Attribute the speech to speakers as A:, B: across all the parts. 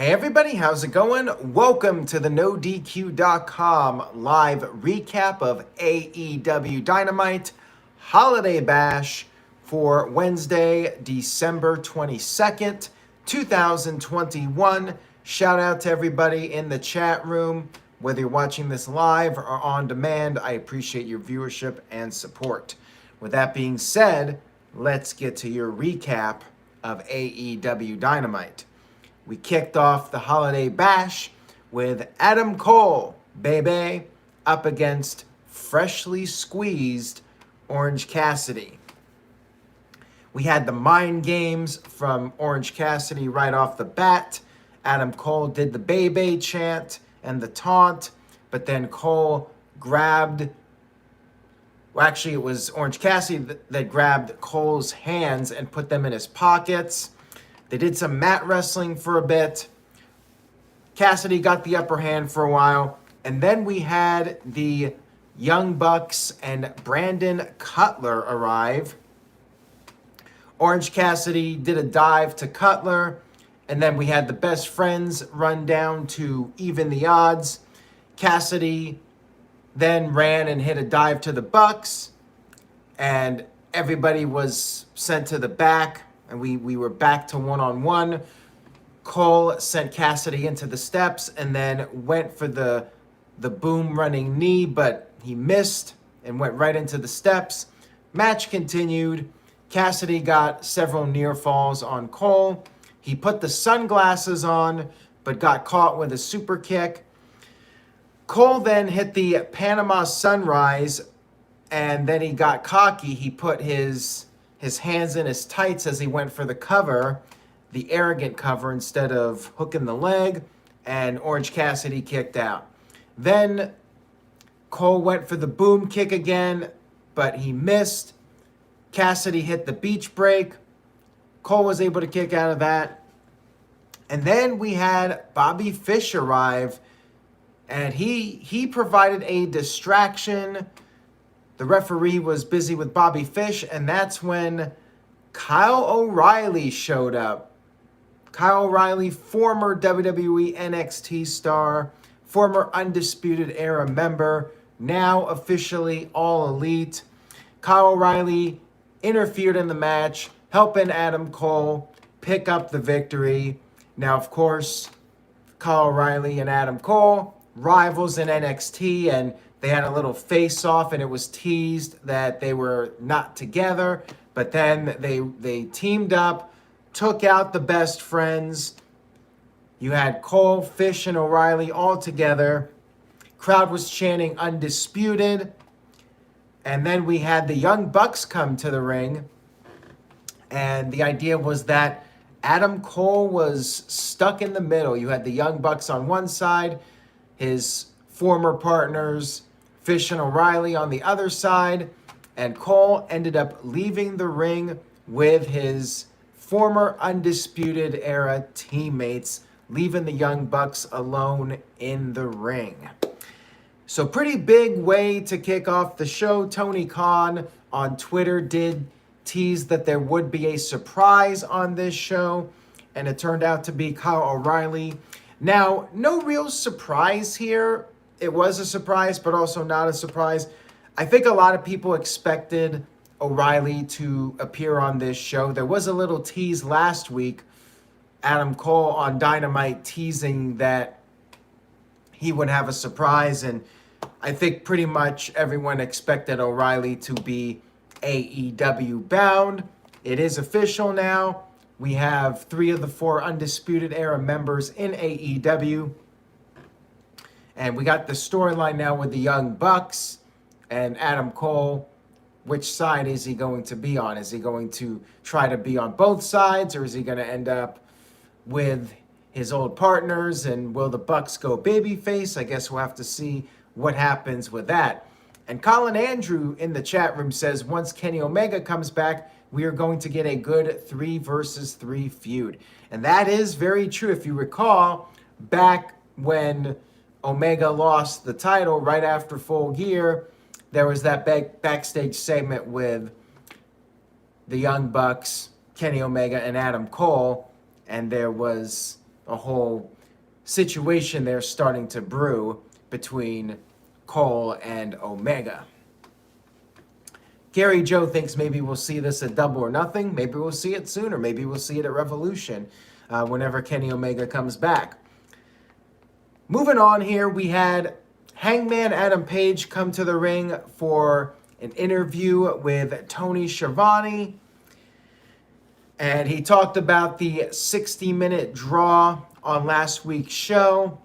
A: Hey everybody, how's it going? Welcome to the NoDQ.com live recap of AEW Dynamite Holiday Bash for Wednesday, December 22nd, 2021. Shout out to everybody in the chat room. Whether you're watching this live or on demand, I appreciate your viewership and support. With that being said, let's get to your recap of AEW Dynamite. We kicked off the Holiday Bash with Adam Cole, baby, up against freshly squeezed Orange Cassidy. We had the mind games from Orange Cassidy right off the bat. Adam Cole did the baby chant and the taunt, but then Cole grabbed, well, actually it was Orange Cassidy that grabbed Cole's hands and put them in his pockets. They did some mat wrestling for a bit. Cassidy got the upper hand for a while. And then we had the Young Bucks and Brandon Cutler arrive. Orange Cassidy did a dive to Cutler. And then we had the Best Friends run down to even the odds. Cassidy then ran and hit a dive to the Bucks. And everybody was sent to the back. And we were back to one-on-one. Cole sent Cassidy into the steps and then went for the boom running knee, but he missed and went right into the steps. Match continued. Cassidy got several near falls on Cole. He put the sunglasses on, but got caught with a super kick. Cole then hit the Panama Sunrise, and then he got cocky. He put his hands in his tights as he went for the cover, the arrogant cover, instead of hooking the leg, and Orange Cassidy kicked out. Then Cole went for the boom kick again, but he missed. Cassidy hit the beach break. Cole was able to kick out of that. And then we had Bobby Fish arrive, and he provided a distraction. The referee was busy with Bobby Fish, and that's when Kyle O'Reilly showed up. Kyle O'Reilly, former WWE NXT star, former Undisputed Era member, now officially All Elite. Kyle O'Reilly interfered in the match, helping Adam Cole pick up the victory. Now, of course, Kyle O'Reilly and Adam Cole, rivals in NXT, and they had a little face-off, and it was teased that they were not together. But then they teamed up, took out the Best Friends. You had Cole, Fish, and O'Reilly all together. Crowd was chanting Undisputed. And then we had the Young Bucks come to the ring. And the idea was that Adam Cole was stuck in the middle. You had the Young Bucks on one side, his former partners, Fish and O'Reilly on the other side, and Cole ended up leaving the ring with his former Undisputed Era teammates, leaving the Young Bucks alone in the ring. So pretty big way to kick off the show. Tony Khan on Twitter did tease that there would be a surprise on this show, and it turned out to be Kyle O'Reilly. Now, no real surprise here. It was a surprise, but also not a surprise. I think a lot of people expected O'Reilly to appear on this show. There was a little tease last week, Adam Cole on Dynamite teasing that he would have a surprise, and I think pretty much everyone expected O'Reilly to be AEW bound. It is official now. We have 3 of the 4 Undisputed Era members in AEW. And we got the storyline now with the Young Bucks and Adam Cole. Which side is he going to be on? Is he going to try to be on both sides, or is he going to end up with his old partners? And will the Bucks go babyface? I guess we'll have to see what happens with that. And Colin Andrew in the chat room says, once Kenny Omega comes back, we are going to get a good 3 versus 3 feud. And that is very true. If you recall, back when Omega lost the title right after Full Gear, there was that backstage segment with the Young Bucks, Kenny Omega, and Adam Cole. And there was a whole situation there starting to brew between Cole and Omega. Gary Joe thinks maybe we'll see this at Double or Nothing. Maybe we'll see it sooner. Maybe we'll see it at Revolution whenever Kenny Omega comes back. Moving on here, we had Hangman Adam Page come to the ring for an interview with Tony Schiavone. And he talked about the 60-minute draw on last week's show.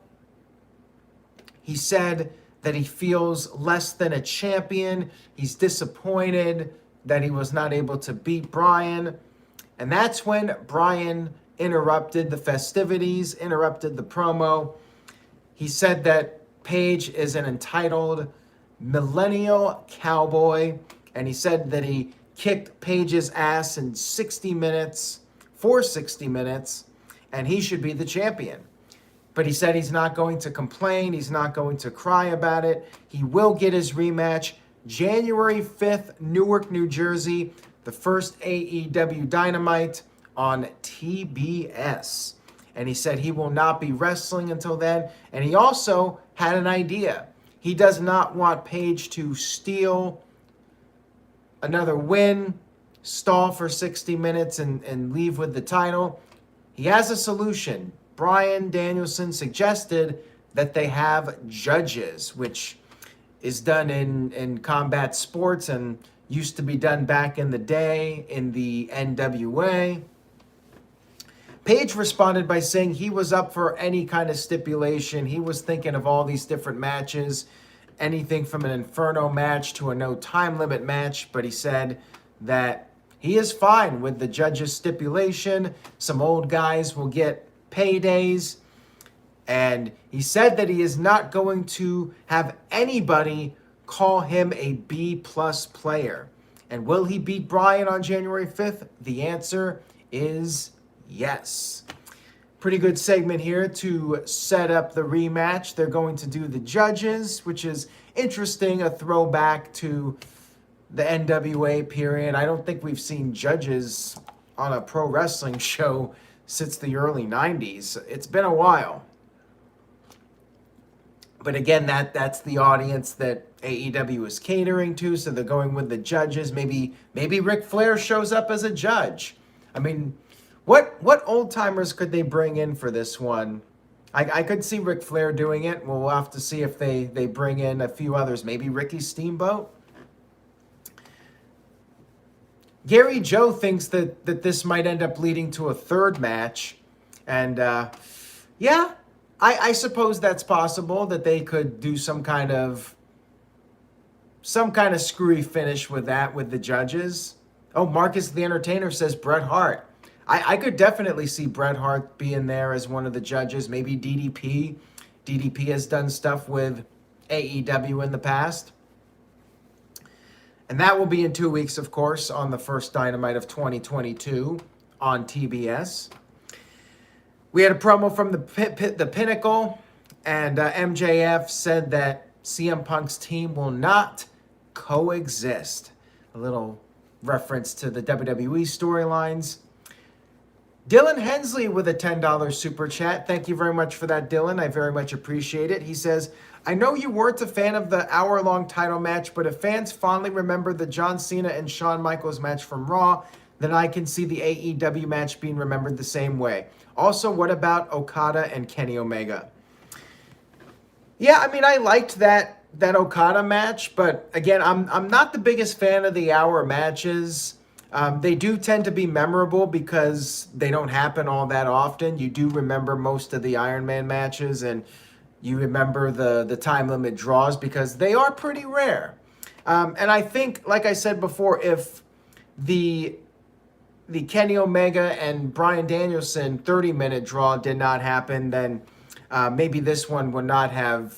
A: He said that he feels less than a champion. He's disappointed that he was not able to beat Bryan. And that's when Bryan interrupted the festivities, interrupted the promo. He said that Page is an entitled millennial cowboy. And he said that he kicked Page's ass in 60 minutes, for 60 minutes, and he should be the champion. But he said he's not going to complain. He's not going to cry about it. He will get his rematch January 5th, Newark, New Jersey, the first AEW Dynamite on TBS. And he said he will not be wrestling until then. And he also had an idea. He does not want Page to steal another win, stall for 60 minutes, and leave with the title. He has a solution. Bryan Danielson suggested that they have judges, which is done in combat sports and used to be done back in the day in the NWA. Page responded by saying he was up for any kind of stipulation. He was thinking of all these different matches, anything from an Inferno match to a no time limit match, but he said that he is fine with the judge's stipulation. Some old guys will get paydays, and he said that he is not going to have anybody call him a B-plus player. And will he beat Bryan on January 5th? The answer is yes. Pretty good segment here to set up the rematch. They're going to do the judges, which is interesting, a throwback to the NWA period. I don't think we've seen judges on a pro wrestling show since the early 90s. It's been a while. But again, that's the audience that AEW is catering to, so they're going with the judges. Maybe Ric Flair shows up as a judge. I mean, what old timers could they bring in for this one? I could see Ric Flair doing it. We'll have to see if they bring in a few others. Maybe Ricky Steamboat. Gary Joe thinks that this might end up leading to a third match. And yeah, I suppose that's possible, that they could do some kind of screwy finish with that, with the judges. Oh, Marcus the Entertainer says Bret Hart. I could definitely see Bret Hart being there as one of the judges. Maybe DDP. DDP has done stuff with AEW in the past. And that will be in 2 weeks, of course, on the first Dynamite of 2022 on TBS. We had a promo from the Pinnacle, and MJF said that CM Punk's team will not coexist. A little reference to the WWE storylines. Dylan Hensley with a $10 super chat. Thank you very much for that, Dylan. I very much appreciate it. He says, I know you weren't a fan of the hour-long title match, but if fans fondly remember the John Cena and Shawn Michaels match from Raw, then I can see the AEW match being remembered the same way. Also, what about Okada and Kenny Omega? Yeah, I mean, I liked that Okada match, but again, I'm not the biggest fan of the hour matches. They do tend to be memorable because they don't happen all that often. You do remember most of the Iron Man matches, and you remember the time limit draws because they are pretty rare. And I think, like I said before, if the Kenny Omega and Bryan Danielson 30-minute draw did not happen, then maybe this one would not have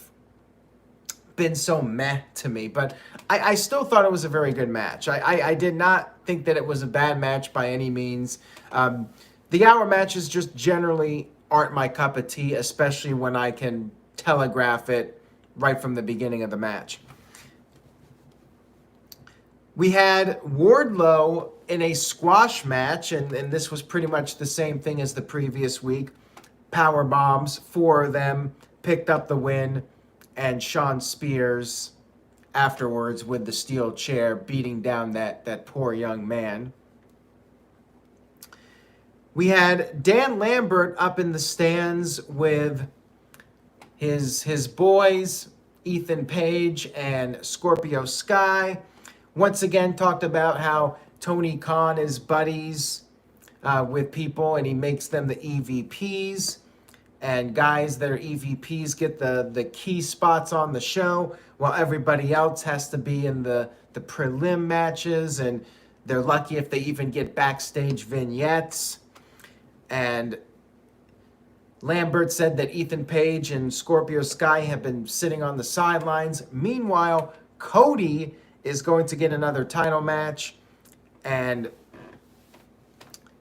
A: been so meh to me. But I still thought it was a very good match. I did not think that it was a bad match by any means. The hour matches just generally aren't my cup of tea, especially when I can telegraph it right from the beginning of the match. We had Wardlow in a squash match, and this was pretty much the same thing as the previous week. power bombs, 4 of them, picked up the win, and Sean Spears afterwards with the steel chair beating down that poor young man. We had Dan Lambert up in the stands with his boys, Ethan Page and Scorpio Sky. Once again, talked about how Tony Khan is buddies with people and he makes them the EVPs. And guys that are EVPs get the key spots on the show while everybody else has to be in the prelim matches. And they're lucky if they even get backstage vignettes. And Lambert said that Ethan Page and Scorpio Sky have been sitting on the sidelines. Meanwhile, Cody is going to get another title match. And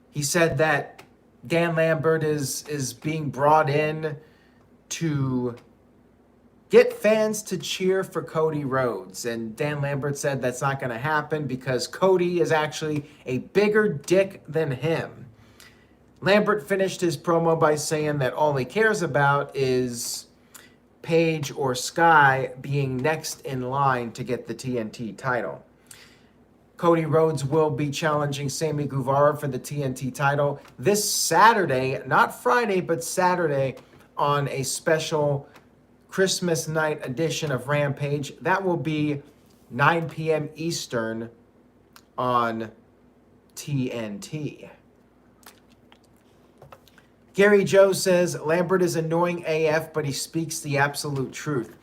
A: he said that Dan Lambert is being brought in to get fans to cheer for Cody Rhodes. And Dan Lambert said that's not going to happen because Cody is actually a bigger dick than him. Lambert finished his promo by saying that all he cares about is Page or Sky being next in line to get the TNT title. Cody Rhodes will be challenging Sammy Guevara for the TNT title this Saturday, not Friday, but Saturday on a special Christmas night edition of Rampage. That will be 9 p.m. Eastern on TNT. Gary Joe says, Lambert is annoying AF, but he speaks the absolute truth.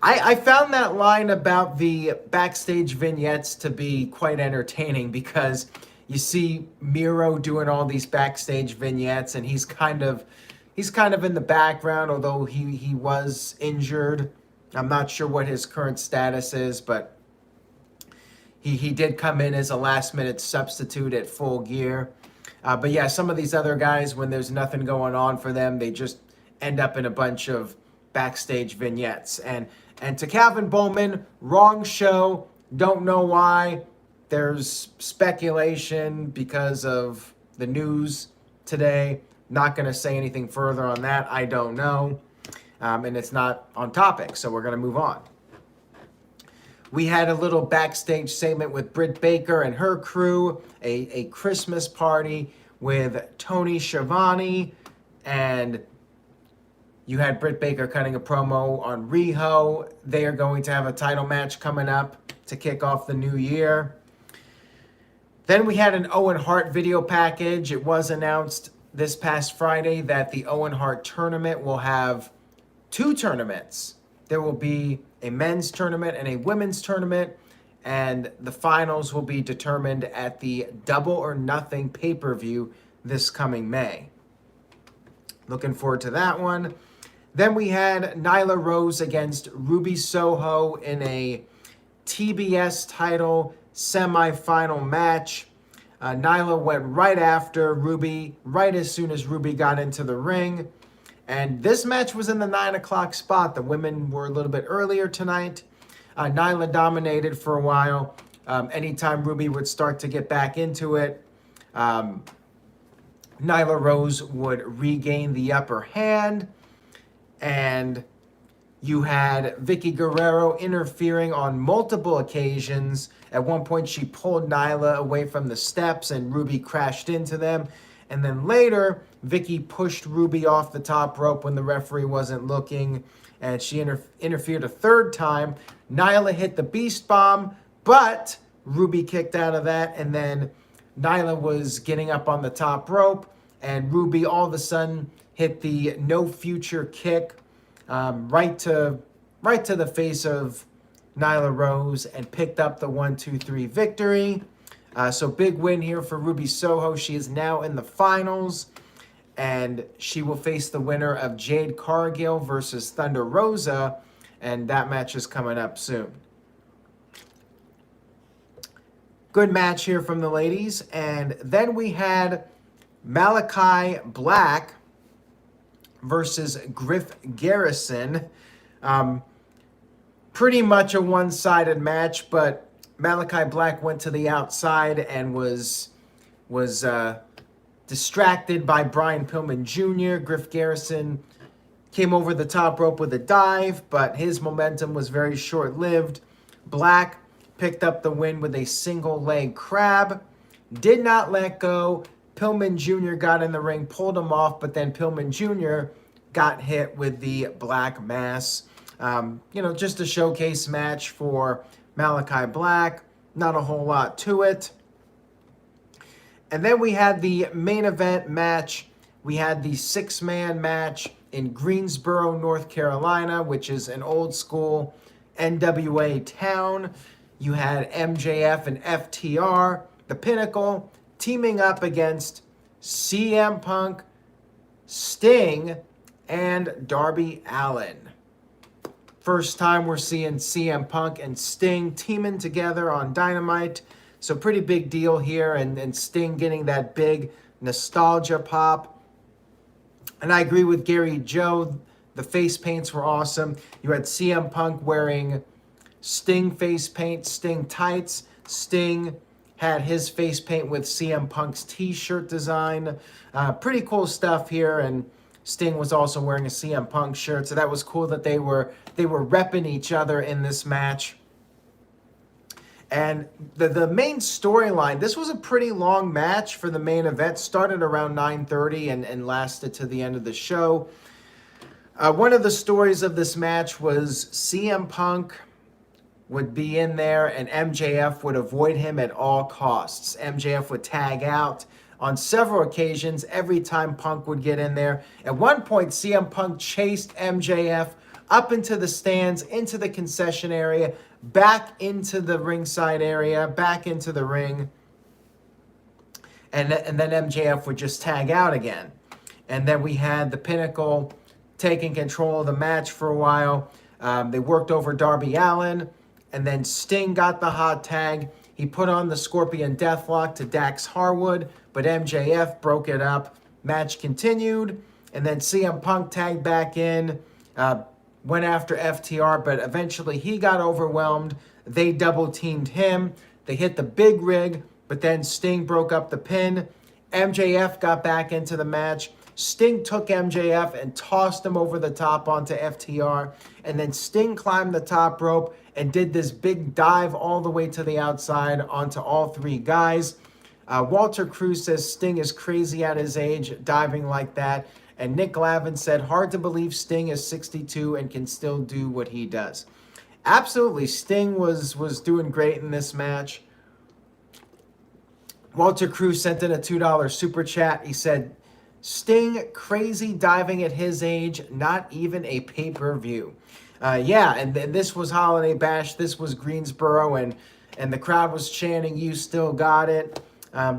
A: I found that line about the backstage vignettes to be quite entertaining because you see Miro doing all these backstage vignettes and he's kind of in the background, although he was injured. I'm not sure what his current status is, but he did come in as a last-minute substitute at Full Gear. But yeah, some of these other guys, when there's nothing going on for them, they just end up in a bunch of backstage vignettes. And to Calvin Bowman, wrong show. Don't know why. There's speculation because of the news today. Not going to say anything further on that. I don't know. And it's not on topic, so we're going to move on. We had a little backstage segment with Britt Baker and her crew, a Christmas party with Tony Schiavone, and you had Britt Baker cutting a promo on Riho. They are going to have a title match coming up to kick off the new year. Then we had an Owen Hart video package. It was announced this past Friday that the Owen Hart tournament will have 2 tournaments. There will be a men's tournament and a women's tournament, and the finals will be determined at the Double or Nothing pay-per-view this coming May. Looking forward to that one. Then we had Nyla Rose against Ruby Soho in a TBS title semifinal match. Nyla went right after Ruby, right as soon as Ruby got into the ring. And this match was in the 9 o'clock spot. The women were a little bit earlier tonight. Nyla dominated for a while. Anytime Ruby would start to get back into it, Nyla Rose would regain the upper hand. And you had Vicky Guerrero interfering on multiple occasions. At one point, she pulled Nyla away from the steps and Ruby crashed into them. And then later, Vicky pushed Ruby off the top rope when the referee wasn't looking, and she interfered a third time. Nyla hit the Beast Bomb, but Ruby kicked out of that, and then Nyla was getting up on the top rope, and Ruby all of a sudden hit the No Future kick right to the face of Nyla Rose and picked up the 1-2-3 victory. So big win here for Ruby Soho. She is now in the finals, and she will face the winner of Jade Cargill versus Thunder Rosa, and that match is coming up soon. Good match here from the ladies. And then we had Malachi Black versus Griff Garrison. Pretty much a one-sided match, but Malachi Black went to the outside and was distracted by Brian Pillman Jr. Griff Garrison came over the top rope with a dive, but his momentum was very short-lived. Black picked up the win with a single leg crab. Did not let go. Pillman Jr. got in the ring, pulled him off, but then Pillman Jr. got hit with the Black Mass. Just a showcase match for Malachi Black. Not a whole lot to it. And then we had the main event match. We had the 6-man match in Greensboro, North Carolina, which is an old school NWA town. You had MJF and FTR, the Pinnacle, teaming up against CM Punk, Sting, and Darby Allin. First time we're seeing CM Punk and Sting teaming together on Dynamite. So pretty big deal here, and Sting getting that big nostalgia pop. And I agree with Gary Joe. The face paints were awesome. You had CM Punk wearing Sting face paint, Sting tights. Sting had his face paint with CM Punk's t-shirt design. Pretty cool stuff here. And Sting was also wearing a CM Punk shirt. So that was cool that they were repping each other in this match. And the main storyline, this was a pretty long match for the main event. Started around 9:30 and lasted to the end of the show. One of the stories of this match was CM Punk would be in there and MJF would avoid him at all costs. MJF would tag out on several occasions every time Punk would get in there. At one point, CM Punk chased MJF up into the stands, into the concession area, back into the ringside area, back into the ring. And then MJF would just tag out again. And then we had the Pinnacle taking control of the match for a while. They worked over Darby Allin. And then Sting got the hot tag. He put on the Scorpion Deathlock to Dax Harwood, but MJF broke it up. Match continued. And then CM Punk tagged back in. Went after FTR, but eventually he got overwhelmed. They double teamed him. They hit the big rig, but then Sting broke up the pin. MJF got back into the match. Sting took MJF and tossed him over the top onto FTR. And then Sting climbed the top rope and did this big dive all the way to the outside onto all three guys. Walter Cruz says Sting is crazy at his age, diving like that. And Nick Lavin said, hard to believe Sting is 62 and can still do what he does. Absolutely, Sting was doing great in this match. Walter Cruz sent in a $2 super chat. He said, Sting crazy diving at his age, not even a pay-per-view. And this was Holiday Bash. This was Greensboro, and the crowd was chanting, you still got it.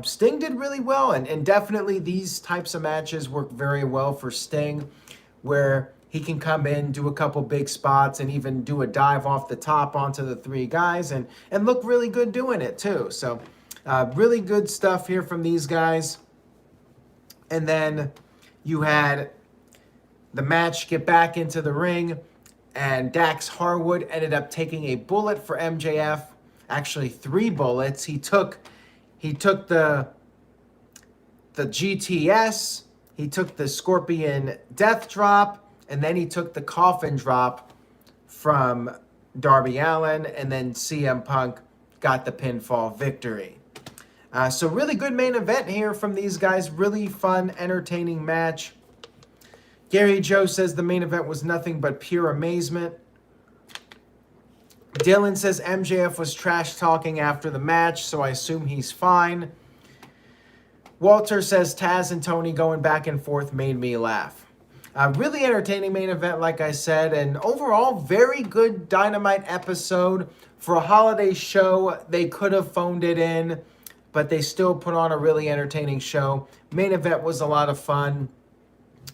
A: Sting did really well, and definitely these types of matches work very well for Sting, where he can come in, do a couple big spots, and even do a dive off the top onto the three guys, and look really good doing it too. So really good stuff here from these guys. And then you had the match get back into the ring, and Dax Harwood ended up taking a bullet for MJF, actually 3 bullets. He took the GTS, he took the Scorpion Death Drop, and then he took the Coffin Drop from Darby Allin, and then CM Punk got the pinfall victory. So really good main event here from these guys. Really fun, entertaining match. Gary Joe says the main event was nothing but pure amazement. Dylan says MJF was trash talking after the match, so I assume he's fine. Walter says Taz and Tony going back and forth made me laugh. Really entertaining main event, like I said, and overall, very good Dynamite episode. For a holiday show, they could have phoned it in, but they still put on a really entertaining show. Main event was a lot of fun.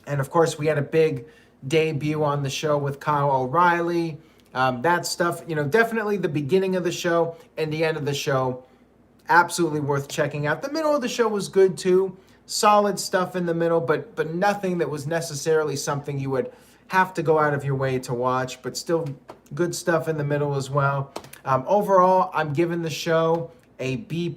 A: And of course, we had a big debut on the show with Kyle O'Reilly. That stuff, definitely the beginning of the show and the end of the show, absolutely worth checking out. The middle of the show was good too. Solid stuff in the middle, but nothing that was necessarily something you would have to go out of your way to watch, but still good stuff in the middle as well. Overall, I'm giving the show a B+.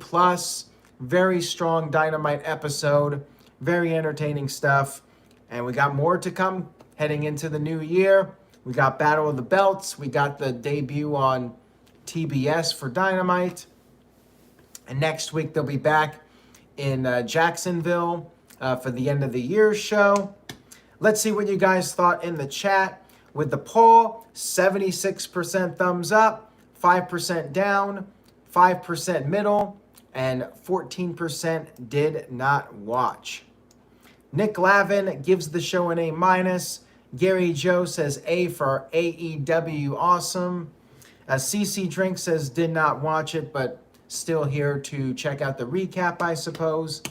A: Very strong Dynamite episode. Very entertaining stuff. And we got more to come heading into the new year. We got Battle of the Belts. We got the debut on TBS for Dynamite. And next week they'll be back in Jacksonville for the end of the year show. Let's see what you guys thought in the chat. With the poll, 76% thumbs up, 5% down, 5% middle, and 14% did not watch. Nick Lavin gives the show an A-. Gary Joe says A for AEW awesome. CC Drink says did not watch it, but still here to check out the recap, I suppose.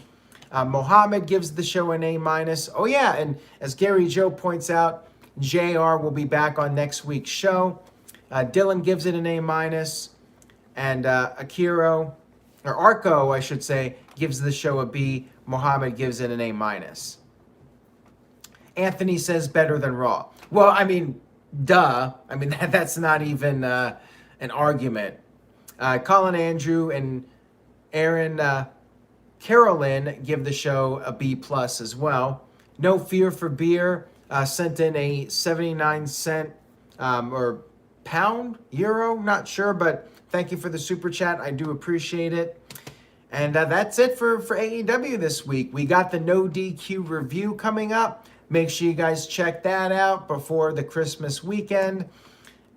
A: Mohammed gives the show an A-. Oh yeah, and as Gary Joe points out, JR will be back on next week's show. Dylan gives it an A-. And Arco, I should say, gives the show a B. Mohammed gives it an A-. Anthony says better than Raw. Well, I mean, duh. I mean, that's not even an argument. Colin Andrew and Aaron Carolyn give the show a B+ as well. No Fear for Beer sent in a 79-cent or pound, euro, not sure, but thank you for the super chat. I do appreciate it. And that's it for AEW this week. We got the No DQ review coming up. Make sure you guys check that out before the Christmas weekend.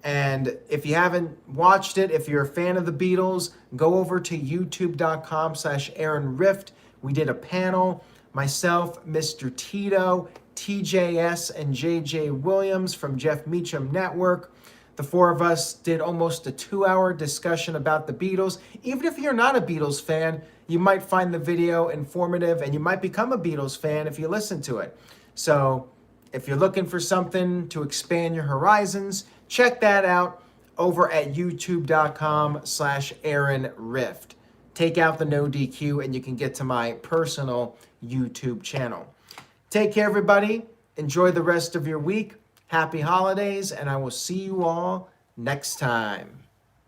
A: And if you haven't watched it, if you're a fan of the Beatles, go over to youtube.com/AaronRift. We did a panel. Myself, Mr. Tito, TJS, and JJ Williams from Jeff Meacham Network. The four of us did almost a 2-hour discussion about the Beatles. Even if you're not a Beatles fan, you might find the video informative and you might become a Beatles fan if you listen to it. So if you're looking for something to expand your horizons, check that out over at youtube.com/AaronRift. Take out the No DQ and you can get to my personal YouTube channel. Take care, everybody. Enjoy the rest of your week. Happy holidays, and I will see you all next time.